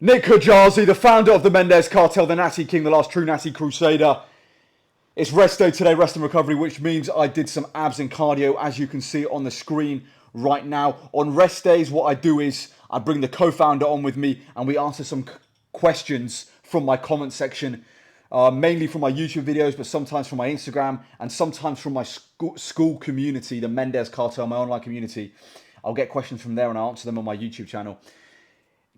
Nick Kajazi, the founder of the Mendez Cartel, the Natty King, the last true Natty Crusader. It's rest day today, rest and recovery, which means I did some abs and cardio, as you can see on the screen right now. On rest days, what I do is I bring the co-founder on with me and we answer some questions from my comment section, mainly from my YouTube videos, but sometimes from my Instagram and sometimes from my school community, the Mendez Cartel, my online community. I'll get questions from there and I'll answer them on my YouTube channel.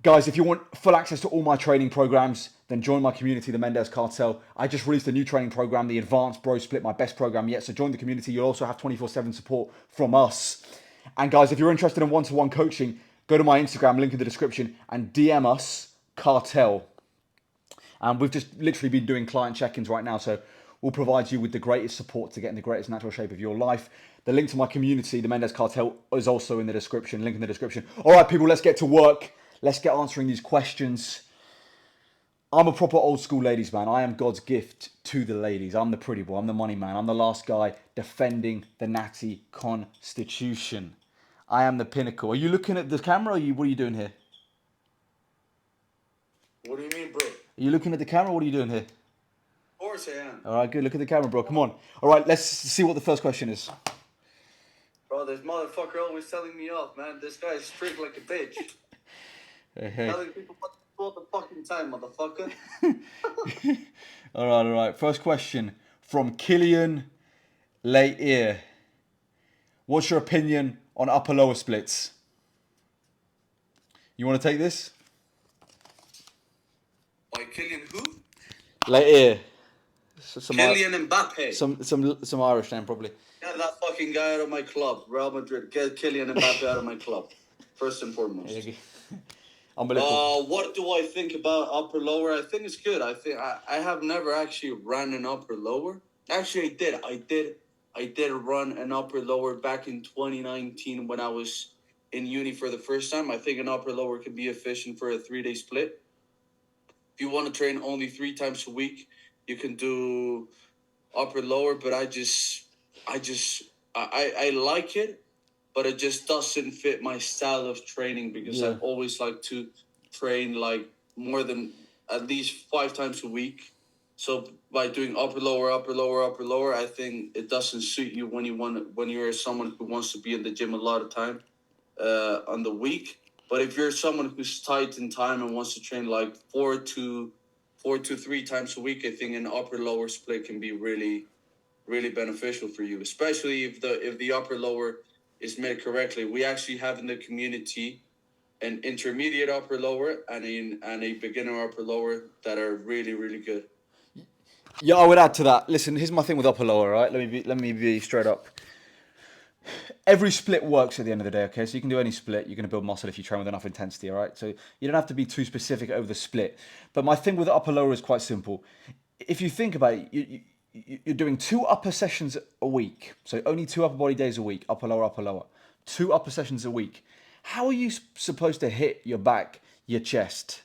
Guys, if you want full access to all my training programs, then join my community, the Mendez Cartel. I just released a new training program, the Advanced Bro Split, my best program yet. So join the community. You'll also have 24/7 support from us. And guys, if you're interested in one-to-one coaching, go to my Instagram, link in the description, and DM us, Cartel. And we've just literally been doing client check-ins right now. So we'll provide you with the greatest support to get in the greatest natural shape of your life. The link to my community, the Mendez Cartel, is also in the description, link in the description. All right, people, let's get to work. Let's get answering these questions. I'm a proper old school ladies man. I am God's gift to the ladies. I'm the pretty boy. I'm the money man. I'm the last guy defending the Natty Constitution. I am the pinnacle. Are you looking at the camera or what are you doing here? What do you mean, bro? Are you looking at the camera or what are you doing here? Of course I am. All right, good. Look at the camera, bro. Come on. All right, let's see what the first question is. Bro, this motherfucker always telling me off, man. This guy is strict like a bitch. Hey. Telling people all the fucking time, motherfucker. All right. First question from Killian Leir. What's your opinion on upper-lower splits? You want to take this? By Killian who? Leir. Kylian Mbappe. Some Irish name, probably. Get that fucking guy out of my club, Real Madrid. Get Kylian Mbappe out of my club. First and foremost. Unbelievable. What do I think about upper lower? I think it's good. I have never actually ran an upper lower. Actually, I did run an upper lower back in 2019 when I was in uni for the first time. I think an upper lower can be efficient for a 3-day split. If you want to train only 3 times a week, you can do upper lower. But I like it. But it just doesn't fit my style of training because I always like to train like more than at least 5 times a week. So by doing upper lower, I think it doesn't suit you when you're someone who wants to be in the gym a lot of time on the week. But if you're someone who's tight in time and wants to train like 4 to 3 times a week, I think an upper lower split can be really, really beneficial for you, especially if the upper lower is made correctly. We actually have in the community an intermediate upper lower and a beginner upper lower that are really, really good. Yeah, I would add to that. Listen, here's my thing with upper lower, right? Let me be straight up. Every split works at the end of the day, okay? So you can do any split. You're going to build muscle if you train with enough intensity, all right? So you don't have to be too specific over the split. But my thing with upper lower is quite simple. If you think about it, you're doing 2 upper sessions a week. So only 2 upper body days a week, upper lower. 2 upper sessions a week. How are you supposed to hit your back, your chest,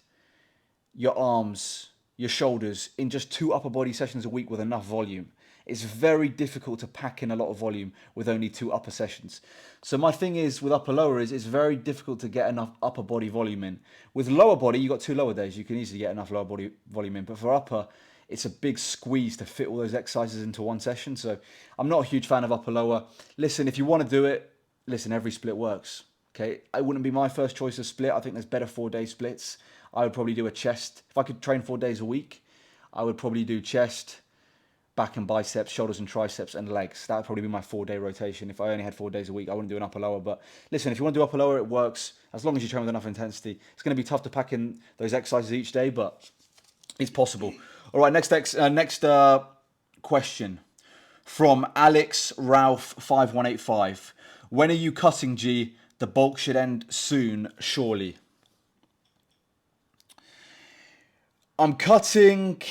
your arms, your shoulders in just 2 upper body sessions a week with enough volume? It's very difficult to pack in a lot of volume with only 2 upper sessions. So my thing is with upper lower is it's very difficult to get enough upper body volume in. With lower body, you got 2 lower days. You can easily get enough lower body volume in. But for upper, it's a big squeeze to fit all those exercises into one session. So I'm not a huge fan of upper lower. Listen, if you want to do it, listen, every split works. Okay, it wouldn't be my first choice of split. I think there's better 4-day splits. I would probably do a chest. If I could train 4 days a week, I would probably do chest, back and biceps, shoulders and triceps, and legs. That would probably be my 4-day rotation. If I only had 4 days a week, I wouldn't do an upper lower. But listen, if you want to do upper lower, it works as long as you train with enough intensity. It's going to be tough to pack in those exercises each day, but it's possible. All right, next question from Alex Ralph 5185. When are you cutting, G? The bulk should end soon, surely. I'm cutting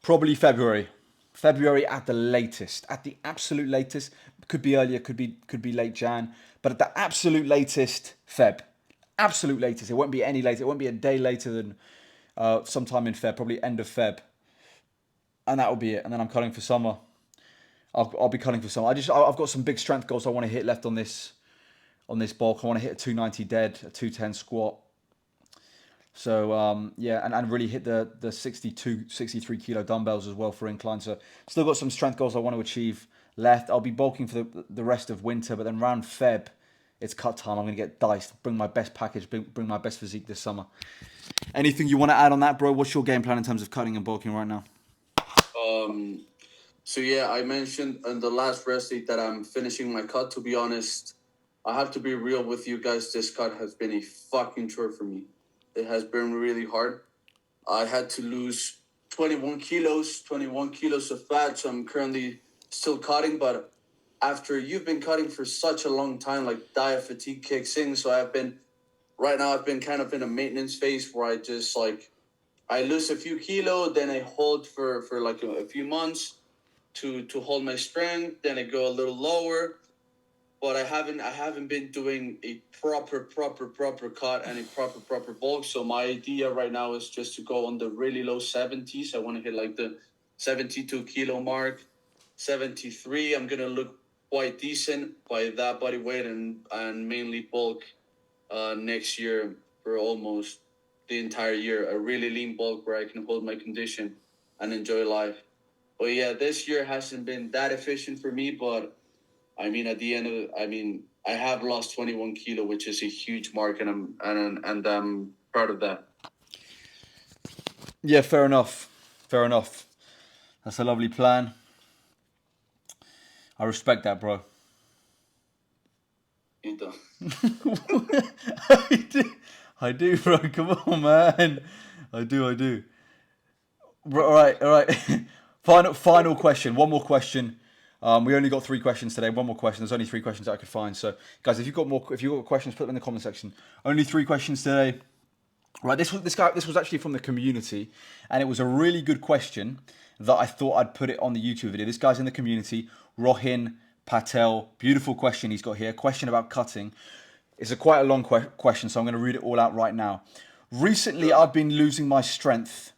probably February. February at the latest, at the absolute latest. Could be earlier, could be late Jan, but at the absolute latest, Feb. Absolute latest. It won't be any later. It won't be a day later than sometime in Feb, probably end of Feb, and that will be it. And then I'm cutting for summer. I'll be cutting for summer. I've got some big strength goals I want to hit left on this bulk. I want to hit a 290 dead, a 210 squat, So yeah, and really hit the 62, 63 kilo dumbbells as well for incline. So still got some strength goals I want to achieve left. I'll be bulking for the rest of winter, but then round Feb, it's cut time. I'm going to get diced, bring my best package, bring my best physique this summer. Anything you want to add on that, bro? What's your game plan in terms of cutting and bulking right now? So yeah, I mentioned in the last rest day that I'm finishing my cut. To be honest, I have to be real with you guys. This cut has been a fucking chore for me. It has been really hard. I had to lose 21 kilos of fat. So I'm currently still cutting, but after you've been cutting for such a long time, like diet fatigue kicks in. So right now I've been kind of in a maintenance phase where I just like, I lose a few kilo, then I hold for like a few months to hold my strength. Then I go a little lower, but I haven't been doing a proper cut and a proper bulk. So my idea right now is just to go on the really low 70s. I want to hit like the 72 kilo mark, 73. I'm gonna look quite decent by that body weight and mainly bulk next year for almost the entire year. A really lean bulk where I can hold my condition and enjoy life. But yeah, this year hasn't been that efficient for me. But I mean, at the end of it, I mean, I have lost 21 kilo, which is a huge mark, and I'm proud of that. Yeah, fair enough. Fair enough. That's a lovely plan. I respect that, bro. You know. I do, I do, bro. Come on, man. I do. All right, all right. Final question. One more question. We only got 3 questions today. One more question. There's only 3 questions that I could find. So, guys, if you've got questions, put them in the comment section. Only 3 questions today. Right, this was actually from the community, and it was a really good question that I thought I'd put it on the YouTube video. This guy's in the community, Rohin Patel. Beautiful question he's got here. Question about cutting. It's quite a long question, so I'm going to read it all out right now. Recently, I've been losing my strength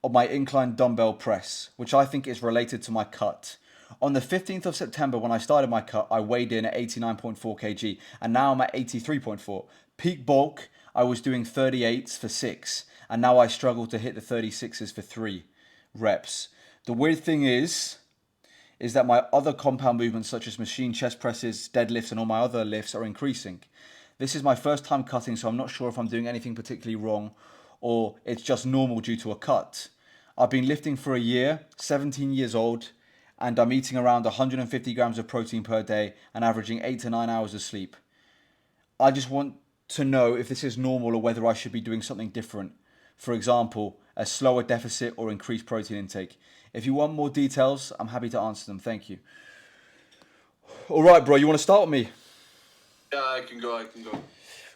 of my incline dumbbell press, which I think is related to my cut. On the 15th of September, when I started my cut, I weighed in at 89.4 kg, and now I'm at 83.4. Peak bulk, I was doing 38s for 6, and now I struggle to hit the 36s for 3 reps. The weird thing is that my other compound movements, such as machine chest presses, deadlifts, and all my other lifts, are increasing. This is my first time cutting, so I'm not sure if I'm doing anything particularly wrong or it's just normal due to a cut. I've been lifting for a year, 17 years old, and I'm eating around 150 grams of protein per day and averaging 8 to 9 hours of sleep. I just want to know if this is normal or whether I should be doing something different. For example, a slower deficit or increased protein intake. If you want more details, I'm happy to answer them. Thank you. All right, bro, you want to start with me? Yeah, I can go. I can go.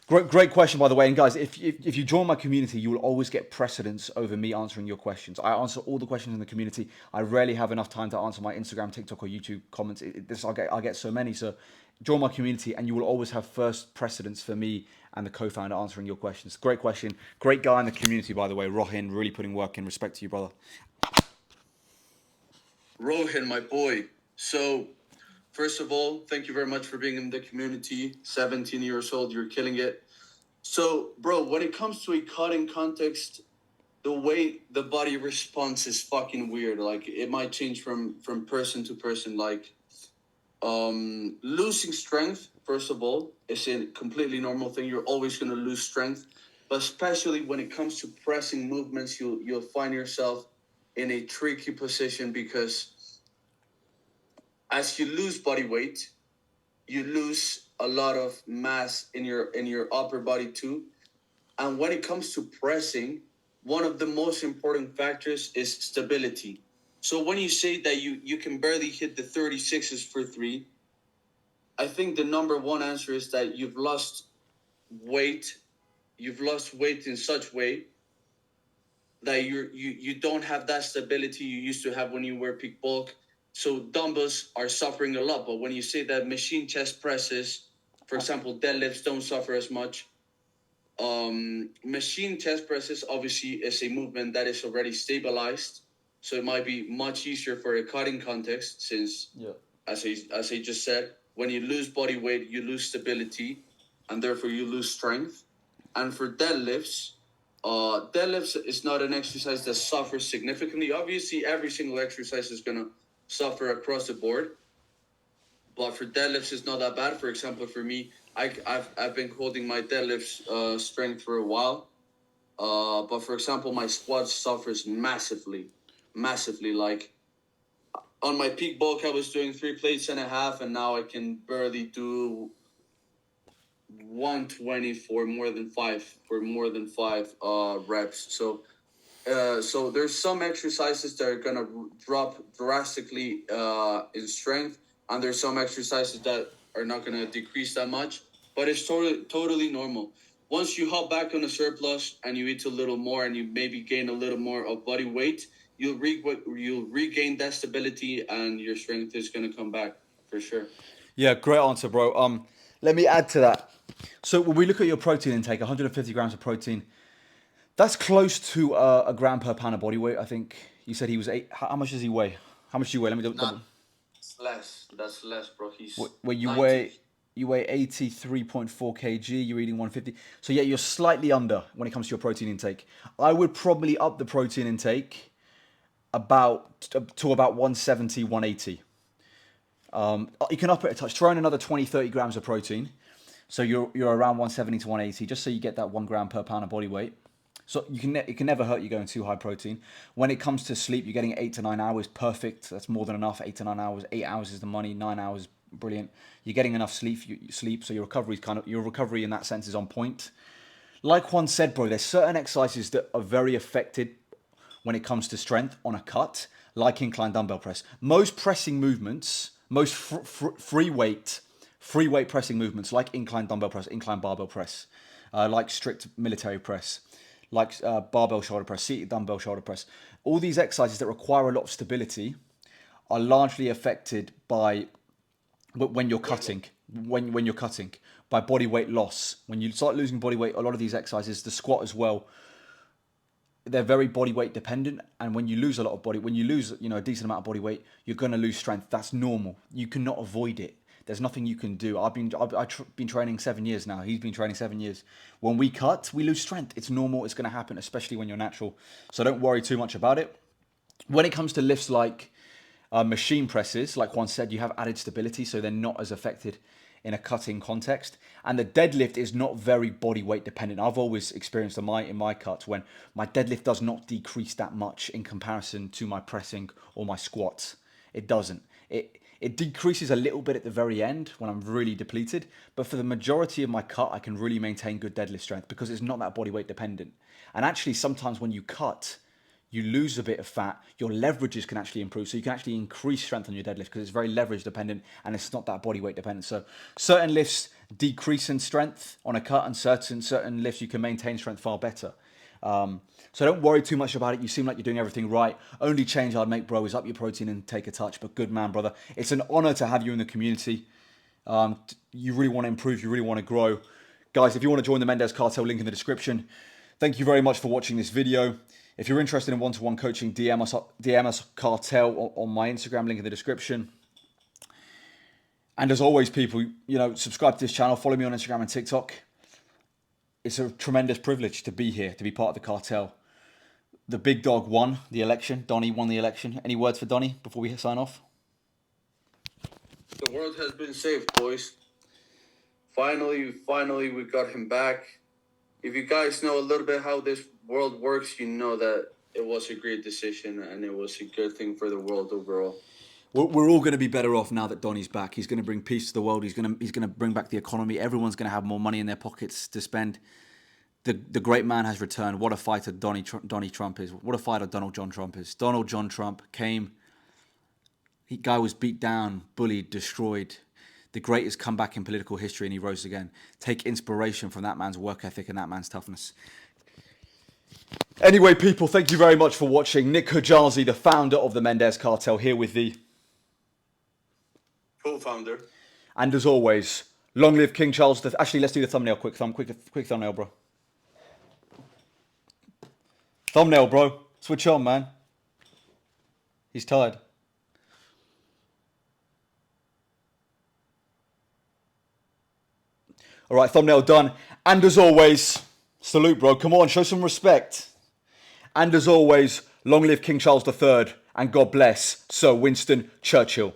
Great question, by the way. And guys, if you join my community, you will always get precedence over me answering your questions. I answer all the questions in the community. I rarely have enough time to answer my Instagram, TikTok, or YouTube comments. I get so many. So join my community, and you will always have first precedence for me and the co-founder answering your questions. Great question. Great guy in the community, by the way. Rohin, really putting work in. Respect to you, brother. Rohan, my boy. So, first of all, thank you very much for being in the community. 17 years old, you're killing it. So, bro, when it comes to a cutting context, the way the body responds is fucking weird. Like it might change from person to person. Like losing strength, first of all, is a completely normal thing. You're always gonna lose strength, but especially when it comes to pressing movements, you'll find yourself in a tricky position because as you lose body weight, you lose a lot of mass in your upper body too. And when it comes to pressing, one of the most important factors is stability. So when you say that you can barely hit the 36s for 3, I think the number one answer is that you've lost weight. You've lost weight in such way that you don't have that stability you used to have when you were peak bulk. So dumbbells are suffering a lot. But when you say that machine chest presses, for example, deadlifts don't suffer as much. Machine chest presses obviously is a movement that is already stabilized, so it might be much easier for a cutting context since, as I just said, when you lose body weight, you lose stability, and therefore you lose strength. And for deadlifts, Deadlifts is not an exercise that suffers significantly. Obviously, every single exercise is gonna suffer across the board, but for deadlifts, it's not that bad. For example, for me, I've been holding my deadlifts strength for a while. But for example, my squat suffers massively, massively. Like on my peak bulk, I was doing 3 plates and a half, and now I can barely do 120 for more than five reps. So there's some exercises that are gonna drop drastically in strength, and there's some exercises that are not gonna decrease that much. But it's totally normal. Once you hop back on a surplus and you eat a little more and you maybe gain a little more of body weight, you'll regain that stability and your strength is gonna come back for sure. Yeah, great answer, bro. Let me add to that. So when we look at your protein intake, 150 grams of protein, that's close to a gram per pound of body weight. I think you said he was eight. How much does he weigh? How much do you weigh? Let me double. Not less. That's less, bro. He's Where 90. you weigh 83.4 kg. You're eating 150. So yeah, you're slightly under when it comes to your protein intake. I would probably up the protein intake about to about 170, 180. You can up it a touch. Throw in another 20, 30 grams of protein. So you're around 170 to 180, just so you get that 1 gram per pound of body weight. So it can never hurt you going too high protein. When it comes to sleep, you're getting 8 to 9 hours, perfect. That's more than enough. 8 to 9 hours. 8 hours is the money. 9 hours, brilliant. You're getting enough sleep, so your recovery in that sense is on point. Like Juan said, bro, there's certain exercises that are very affected when it comes to strength on a cut, like incline dumbbell press. Most pressing movements, most free weight pressing movements, like incline dumbbell press, incline barbell press, like strict military press, like barbell shoulder press, seated dumbbell shoulder press. All these exercises that require a lot of stability are largely affected by when you're cutting. When you're cutting by body weight loss. When you start losing body weight, a lot of these exercises, the squat as well, they're very body weight dependent, and when you lose a lot of when you lose a decent amount of body weight, you're going to lose strength. That's normal. You cannot avoid it. There's nothing you can do. I've been training 7 years now. He's been training 7 years. When we cut, we lose strength. It's normal. It's going to happen, especially when you're natural. So don't worry too much about it. When it comes to lifts like machine presses, like Juan said, you have added stability, so they're not as affected in a cutting context. And the deadlift is not very body weight dependent. I've always experienced in my cuts when my deadlift does not decrease that much in comparison to my pressing or my squats. It doesn't. It decreases a little bit at the very end when I'm really depleted, but for the majority of my cut, I can really maintain good deadlift strength because it's not that body weight dependent. And actually, sometimes when you cut, you lose a bit of fat, your leverages can actually improve. So you can actually increase strength on your deadlift because it's very leverage dependent and it's not that body weight dependent. So certain lifts decrease in strength on a cut, and certain lifts you can maintain strength far better. So don't worry too much about it. You seem like you're doing everything right. Only change I'd make, bro, is up your protein and take a touch. But good man, brother. It's an honor to have you in the community. You really want to improve. You really want to grow. Guys, if you want to join the Mendez Cartel, link in the description. Thank you very much for watching this video. If you're interested in one-to-one coaching, DM us Cartel on my Instagram, link in the description. And as always, people, subscribe to this channel. Follow me on Instagram and TikTok. It's a tremendous privilege to be here, to be part of the Cartel. The big dog won the election. Donnie won the election. Any words for Donnie before we sign off? The world has been saved, boys. Finally, we got him back. If you guys know a little bit how this world works, you know that it was a great decision and it was a good thing for the world overall. We're all going to be better off now that Donnie's back. He's going to bring peace to the world. He's going to bring back the economy. Everyone's going to have more money in their pockets to spend. The great man has returned. What a fighter Donnie Trump is. What a fighter Donald John Trump is. Donald John Trump came. Guy was beat down, bullied, destroyed. The greatest comeback in political history, and he rose again. Take inspiration from that man's work ethic and that man's toughness. Anyway, people, thank you very much for watching. Nick Hajazi, the founder of the Mendez Cartel, here with the co-founder. And as always, long live King Charles. Actually, let's do the thumbnail. Quick thumbnail, bro. Thumbnail, bro. Switch on, man. He's tired. All right, thumbnail done. And as always, Salute, bro. Come on, show some respect. And as always, long live King Charles III, and God bless Sir Winston Churchill.